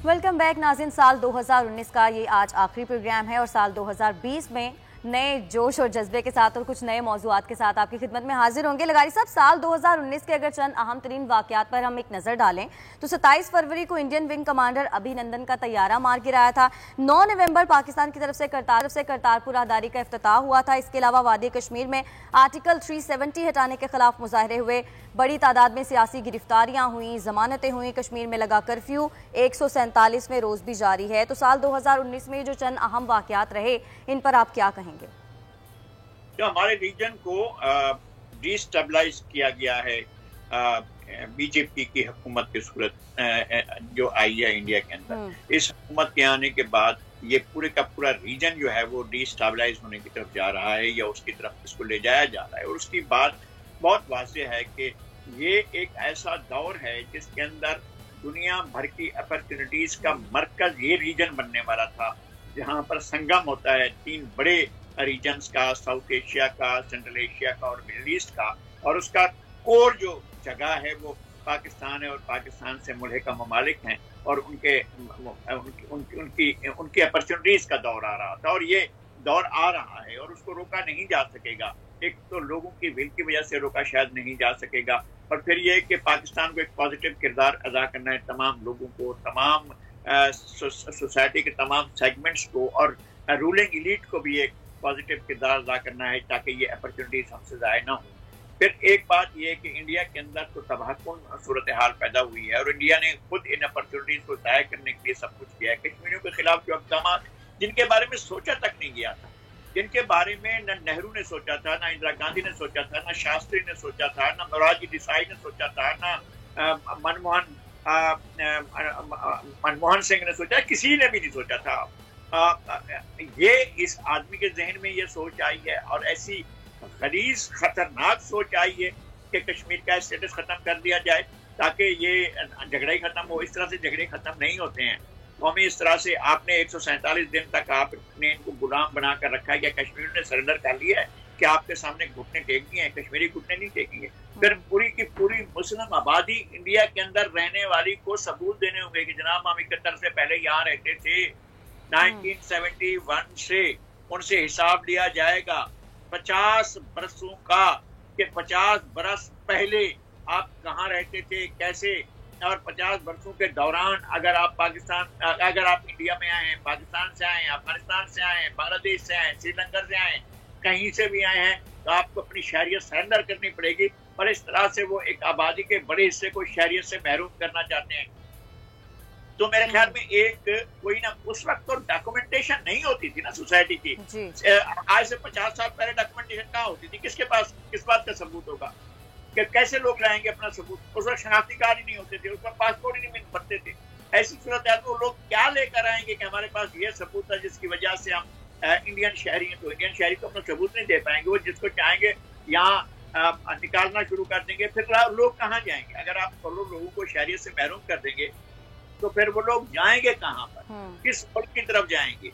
Welcome back नाज़रीन। साल 2019 का ये आज आखिरी प्रोग्राम है और साल 2020 में नए जोश और जज्बे के साथ और कुछ नए मौज़ूआत के साथ आपकी खिदमत में हाजिर होंगे। लगारी साहब, साल 2019 के अगर चंद अहम तरीन वाक़यात पर हम एक नज़र डालें तो 27 फरवरी को इंडियन विंग कमांडर अभिनंदन का तैयारा मार गिराया था। 9 नवंबर पाकिस्तान की तरफ से करतारपुर राहदारी का इफ्तिताह हुआ था। इसके अलावा वादी कश्मीर में आर्टिकल 370 हटाने के खिलाफ मुजाहरे हुए, बड़ी तादाद में सियासी गिरफ्तारियां हुई, जमानतें हुई, कश्मीर में लगा कर्फ्यू 147वें रोज भी जारी है। तो साल 2019 में जो चंद अहम वाक़यात रहे, इन पर आप क्या कहेंगे? जो हमारे रीजन को डिस्टेबलाइज किया गया है बीजेपी की हुकूमत की सूरत जो आई है इंडिया के अंदर, इस हुकूमत के आने के बाद ये पूरे का पूरा रीजन जो है वो डिस्टेबलाइज होने की तरफ जा रहा है या उसकी तरफ इसको ले जाया जा रहा है। और उसकी बात बहुत वाज़ेह है कि ये एक ऐसा दौर है जिसके अंदर दुनिया भर की अपॉर्चुनिटीज का मरकज ये रीजन बनने वाला था, जहाँ पर संगम होता है तीन बड़े रीजन्स का, साउथ एशिया का, सेंट्रल एशिया का और मिडिल ईस्ट का, और उसका कोर जो जगह है वो पाकिस्तान है और पाकिस्तान से मुल्हिका ममालिक हैं और उनकी अपॉर्चुनिटीज का दौर आ रहा था और ये दौर आ रहा है और उसको रोका नहीं जा सकेगा। एक तो लोगों की विल की वजह से रोका शायद नहीं जा सकेगा, और फिर ये कि पाकिस्तान को एक पॉजिटिव किरदार अदा करना है, तमाम लोगों को, तमाम सोसाइटी के तमाम सेगमेंट्स को और रूलिंग इलीट को भी एक पॉजिटिव किरदार अदा करना है ताकि ये अपॉर्चुनिटीज हमसे ज़ाया ना हो। फिर एक बात ये है कि इंडिया के अंदर तो तबाहकुन सूरत हाल पैदा हुई है और इंडिया ने खुद इन अपॉर्चुनिटीज को ज़ाया करने के लिए सब कुछ किया है। कश्मीरियों के खिलाफ जो इक़दाम जिनके बारे में सोचा तक नहीं गया था, जिनके बारे में न नेहरू ने सोचा था, ना इंदिरा गांधी ने सोचा था, ना शास्त्री ने सोचा था, ना मोरारजी देसाई ने सोचा था, ना मनमोहन सिंह ने सोचा, किसी ने भी नहीं सोचा था। ये इस आदमी के जहन में ये सोच आई है और ऐसी गलीज खतरनाक सोच आई है कि कश्मीर का स्टेटस खत्म कर दिया जाए ताकि ये झगड़ा ही खत्म हो। इस तरह से झगड़े खत्म नहीं होते हैं। कौमी इस तरह से आपने 147 दिन तक आपने इनको गुलाम बनाकर रखा है, क्या कश्मीर ने सरेंडर कर लिया है कि आपके सामने घुटने टेक दिए हैं? कश्मीरी घुटने नहीं टेकेंगे। फिर पूरी की पूरी मुस्लिम आबादी इंडिया के अंदर रहने वाली को सबूत देने होंगे कि जनाब हम 71 से पहले यहाँ रहते थे, 1971 से उनसे हिसाब लिया जाएगा 50 बरसों का कि 50 बरस पहले आप कहाँ रहते थे, कैसे, और 50 वर्षों के दौरान अगर आप इंडिया में आए हैं, पाकिस्तान से आए हैं, अफगानिस्तान से आए हैं, बांग्लादेश से आए हैं, श्रीलंका से आए हैं, कहीं से भी आए हैं, तो आपको अपनी शहरियत सरेंडर करनी पड़ेगी। और इस तरह से वो एक आबादी के बड़े हिस्से को शहरियत से महरूम करना चाहते हैं। तो मेरे ख्याल में एक कोई ना, उस वक्त तो डॉक्यूमेंटेशन नहीं होती थी ना सोसाइटी की। आज से 50 साल पहले डॉक्यूमेंटेशन कहाँ होती थी? किसके पास किस बात का सबूत होगा? कि कैसे लोग लाएंगे अपना सबूत? उस वक्त शनाख्ती कार्ड ही नहीं होते थे, उस वक्त पासपोर्ट ही नहीं बनते थे। ऐसी सूरत है तो लोग क्या लेकर आएंगे कि हमारे पास ये सबूत है जिसकी वजह से हम इंडियन शहरी हैं? तो इंडियन शहरी तो अपना सबूत नहीं दे पाएंगे, वो जिसको चाहेंगे यहाँ निकालना शुरू कर देंगे। फिर लोग कहाँ जाएंगे? अगर आप लोगों को शहरियत से महरूम कर देंगे तो फिर वो लोग जाएंगे कहाँ पर? किस मुल्क की तरफ जाएंगे?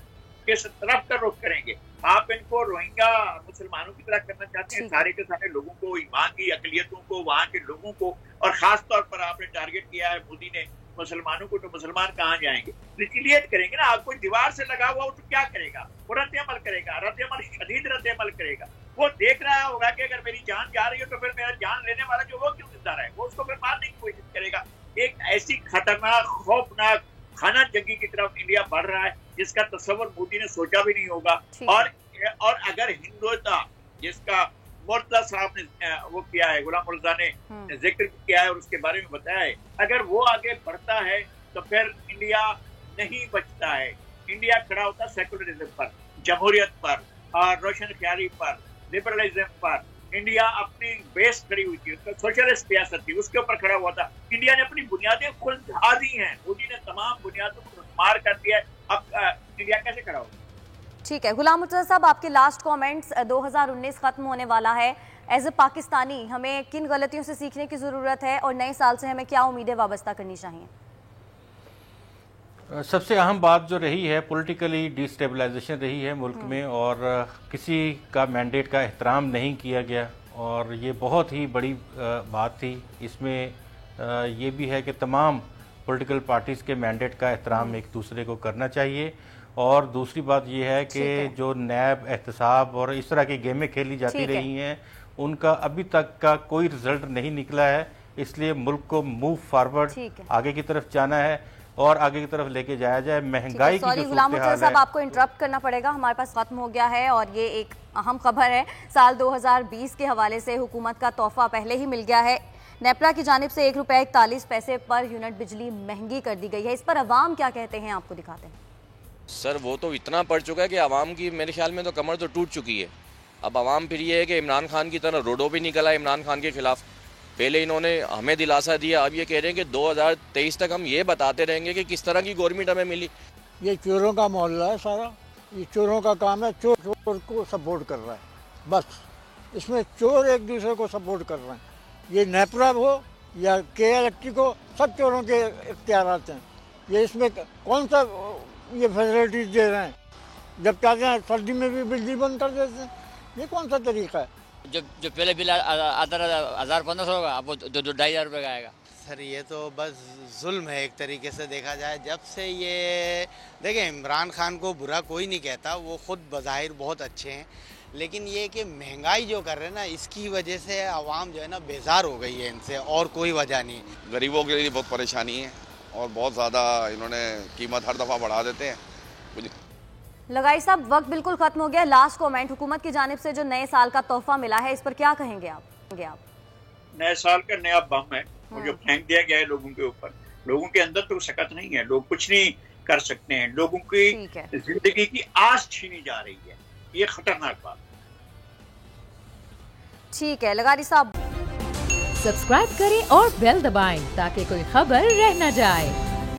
किस तरफ का रुख करेंगे? आप इनको रोहिंग्या मुसलमानों की तरह करना चाहते हैं, सारे के सारे लोगों को, ईमान की अकलियतों को, वहाँ के लोगों को, और खास तौर पर आपने टारगेट किया है मोदी ने मुसलमानों को। तो मुसलमान कहाँ जाएंगे? रिटिलिएट करेंगे ना। आप कोई दीवार से लगा हुआ हो तो क्या करेगा? वो रद्द अमल करेगा, रद्द अमल, शदीद रद्द अमल करेगा। वो देख रहा होगा कि अगर मेरी जान जा रही है तो फिर मेरा जान लेने वाला जो वो क्यों जिंदा रहे, वो उसको फिर मारने की कोशिश करेगा। एक ऐसी खतरनाक, खौफनाक खाना जंगी की तरफ इंडिया बढ़ रहा है जिसका तस्वर मोदी ने सोचा भी नहीं होगा। और अगर हिंदुत्व जिसका मुर्तजा साहब ने वो किया है, गुलाम मुर्तजा ने जिक्र किया है और उसके बारे में बताया है, अगर वो आगे बढ़ता है तो फिर इंडिया नहीं बचता है। इंडिया खड़ा होता है सेकुलरिज्म पर, जमहूरियत पर और रोशन ख्याली पर, लिबरलिज्म पर। इंडिया अपनी बेस खड़ी हुई थी, उसका सोशलिस्ट सियासत थी, उसके ऊपर खड़ा हुआ था। इंडिया ने अपनी बुनियादें खुद ढा दी हैं, मोदी ने तमाम बुनियादों को मार कर दिया है। अब इंडिया कैसे खड़ा होगा? ठीक है गुलाम मुर्तजा साहब, आपके लास्ट कमेंट्स। 2019 खत्म होने वाला है। एज ए पाकिस्तानी हमें किन गलतियों से सीखने की ज़रूरत है और नए साल से हमें क्या उम्मीदें वाबस्ता करनी चाहिए? सबसे अहम बात जो रही है, पॉलिटिकली डिस्टेबलाइजेशन रही है मुल्क में और किसी का मैंडेट का एहतराम नहीं किया गया और ये बहुत ही बड़ी बात थी। इसमें ये भी है कि तमाम पॉलिटिकल पार्टीज के मैंडेट का एहतराम एक दूसरे को करना चाहिए। और दूसरी बात यह है कि जो नैब, एहतसाब और इस तरह की गेमें खेली जाती रही हैं, उनका अभी तक का कोई रिजल्ट नहीं निकला है। इसलिए मुल्क को मूव फॉरवर्ड आगे की तरफ जाना है और आगे की तरफ लेके जाया जाए। महंगाई की जो गुलाम मुर्तज़ा साहब, आपको इंटरप्ट करना पड़ेगा, हमारे पास खत्म हो गया है और ये एक अहम खबर है। साल 2020 के हवाले से हुकूमत का तोहफा पहले ही मिल गया है। नेपरा की जानिब से ₹1.41 पर यूनिट बिजली महंगी कर दी गई है। इस पर अवाम क्या कहते हैं, आपको दिखाते हैं। सर वो तो इतना पड़ चुका है कि आवाम की मेरे ख्याल में तो कमर तो टूट चुकी है। अब आवाम फिर ये है कि इमरान खान की तरह रोडों पे निकला है इमरान खान के खिलाफ। पहले इन्होंने हमें दिलासा दिया, अब ये कह रहे हैं कि 2023 तक हम ये बताते रहेंगे कि किस तरह की गवर्नमेंट हमें मिली। ये चोरों का मोहल्ला है सारा, ये चोरों का काम है। चोर चोर को सपोर्ट कर रहा है, बस इसमें चोर एक दूसरे को सपोर्ट कर रहे हैं। ये नेपरा हो या KLFT को, सब चोरों के इख्तियारात हैं। ये इसमें कौन सा ये फैसिलिटीज दे रहे हैं, जब चाहते हैं सर्दी में भी बिजली बंद कर देते हैं। ये कौन सा तरीका है? जो पहले बिल 1500 होगा, अब वो 2,500 रुपये का आएगा। सर ये तो बस जुल्म है एक तरीके से देखा जाए। जब से ये देखें, इमरान खान को बुरा कोई नहीं कहता, वो खुद बज़ाहिर बहुत अच्छे हैं, लेकिन ये कि महंगाई जो कर रहे हैं ना, इसकी वजह से आवाम जो है ना बेजार हो गई है इनसे, और कोई वजह नहीं है। गरीबों के लिए बहुत परेशानी है और बहुत ज़्यादा इन्होंने कीमत हर दफ़ा बढ़ा देते हैं। लगाई साहब, वक्त बिल्कुल खत्म हो गया। लास्ट कमेंट, हुकूमत की जानिब से जो नए साल का तोहफा मिला है, इस पर क्या कहेंगे आप? नए साल का नया बम है वो जो फेंक दिया गया है लोगों के ऊपर। लोगों के अंदर तो सकत नहीं है, लोग कुछ नहीं कर सकते हैं। लोगों की जिंदगी की आस छीनी जा रही है, ये खतरनाक बात। ठीक है लगारी साहब, सब्सक्राइब करें और बेल दबाएं ताकि कोई खबर रह न जाए।